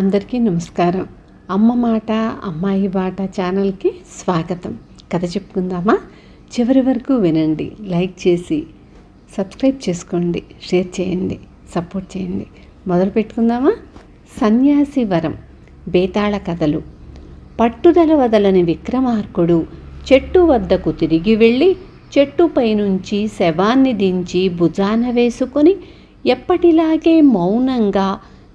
అందరికీ నమస్కారం. అమ్మ మాట అమ్మాయి బాట ఛానల్కి స్వాగతం. కథ చెప్పుకుందామా? చివరి వరకు వినండి, లైక్ చేసి సబ్స్క్రైబ్ చేసుకోండి, షేర్ చేయండి, సపోర్ట్ చేయండి. మొదలు పెట్టుకుందామా? సన్యాసి వరం. బేతాళ కథలు. పట్టుదల వదలని విక్రమార్కుడు చెట్టు వద్దకు తిరిగి వెళ్ళి చెట్టుపై నుంచి శవాన్ని దించి భుజాన వేసుకొని ఎప్పటిలాగే మౌనంగా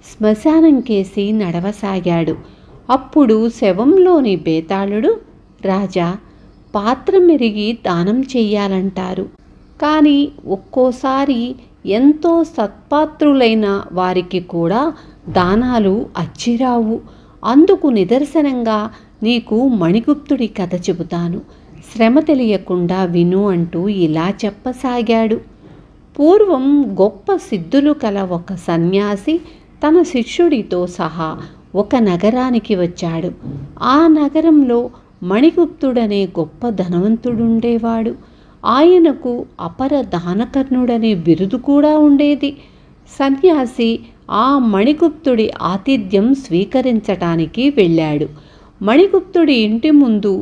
శ్మశానం కేసి నడవసాగాడు. అప్పుడు శవంలోని బేతాళుడు, రాజా, పాత్ర మెరిగి దానం చెయ్యాలంటారు, కానీ ఒక్కోసారి ఎంతో సత్పాత్రులైన వారికి కూడా దానాలు అచ్చిరావు. అందుకు నిదర్శనంగా నీకు మణిగుప్తుడి కథ చెబుతాను, శ్రమ తెలియకుండా విను అంటూ ఇలా చెప్పసాగాడు. పూర్వం గొప్ప సిద్ధులు కల ఒక సన్యాసి తన శిష్యుడితో సహా ఒక నగరానికి వచ్చాడు. ఆ నగరంలో మణిగుప్తుడనే గొప్ప ధనవంతుడుండేవాడు. ఆయనకు అపర దానకర్ణుడనే బిరుదు కూడా ఉండేది. సన్యాసి ఆ మణిగుప్తుడి ఆతిథ్యం స్వీకరించటానికి వెళ్ళాడు. మణిగుప్తుడి ఇంటి ముందు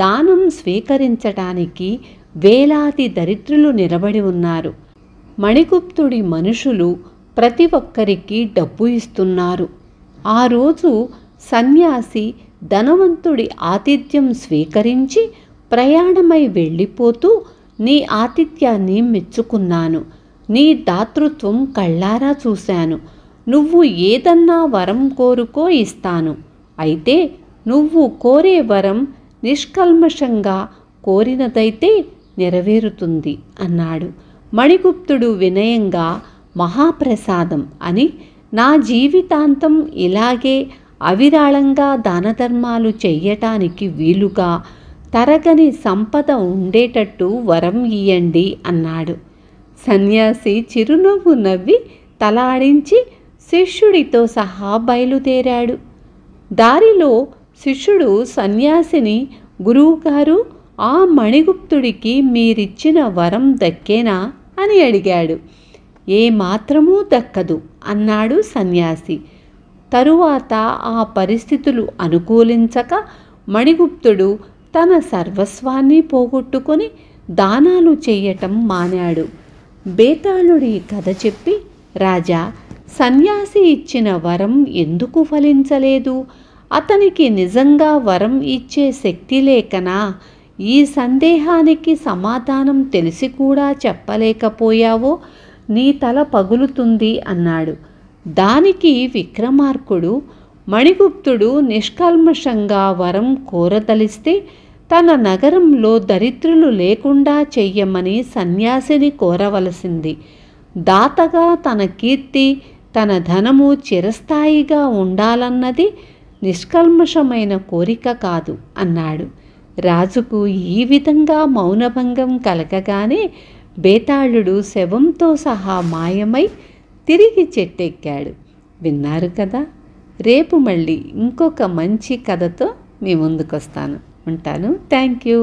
దానం స్వీకరించటానికి వేలాది దరిద్రులు నిలబడి ఉన్నారు. మణిగుప్తుడి మనుషులు ప్రతి ఒక్కరికి డబ్బు ఇస్తున్నారు. ఆ రోజు సన్యాసి ధనవంతుడి ఆతిథ్యం స్వీకరించి ప్రయాణమై వెళ్ళిపోతూ, నీ ఆతిథ్యాన్ని మెచ్చుకున్నాను, నీ దాతృత్వం కళ్ళారా చూశాను, నువ్వు ఏదన్నా వరం కోరుకో ఇస్తాను, అయితే నువ్వు కోరే వరం నిష్కల్మషంగా కోరినదైతే నెరవేరుతుంది అన్నాడు. మణిగుప్తుడు వినయంగా, మహాప్రసాదం అని, నా జీవితాంతం ఇలాగే అవిరాళంగా దానధర్మాలు చెయ్యటానికి వీలుగా తరగని సంపద ఉండేటట్టు వరం ఇయ్యండి అన్నాడు. సన్యాసి చిరునవ్వు నవ్వి తలాడించి శిష్యుడితో సహా బయలుదేరాడు. దారిలో శిష్యుడు సన్యాసిని, గురువుగారు, ఆ మణిగుప్తుడికి మీరిచ్చిన వరం దక్కేనా అని అడిగాడు. ఏమాత్రమూ దక్కదు అన్నాడు సన్యాసి. తరువాత ఆ పరిస్థితులు అనుకూలించక మణిగుప్తుడు తన సర్వస్వాన్ని పోగొట్టుకొని దానాలు చెయ్యటం మానాడు. బేతాళుడి కథ చెప్పి, రాజా, సన్యాసి ఇచ్చిన వరం ఎందుకు ఫలించలేదు? అతనికి నిజంగా వరం ఇచ్చే శక్తి లేకనా? ఈ సందేహానికి సమాధానం తెలిసి కూడా చెప్పలేకపోయావో నీ తల పగులుతుంది అన్నాడు. దానికి విక్రమార్కుడు, మణిగుప్తుడు నిష్కల్మషంగా వరం కోరదలిస్తే తన నగరంలో దరిద్రులు లేకుండా చెయ్యమని సన్యాసిని కోరవలసింది. దాతగా తన కీర్తి, తన ధనము చిరస్థాయిగా ఉండాలన్నది నిష్కల్మషమైన కోరిక కాదు అన్నాడు. రాజుకు ఈ విధంగా మౌనభంగం కలగగానే బేతాళుడు శవంతో సహా మాయమై తిరిగి చెట్టెక్కాడు. విన్నారు కదా? రేపు మళ్ళీ ఇంకొక మంచి కథతో మీ ముందుకొస్తాను. ఉంటాను. Thank you.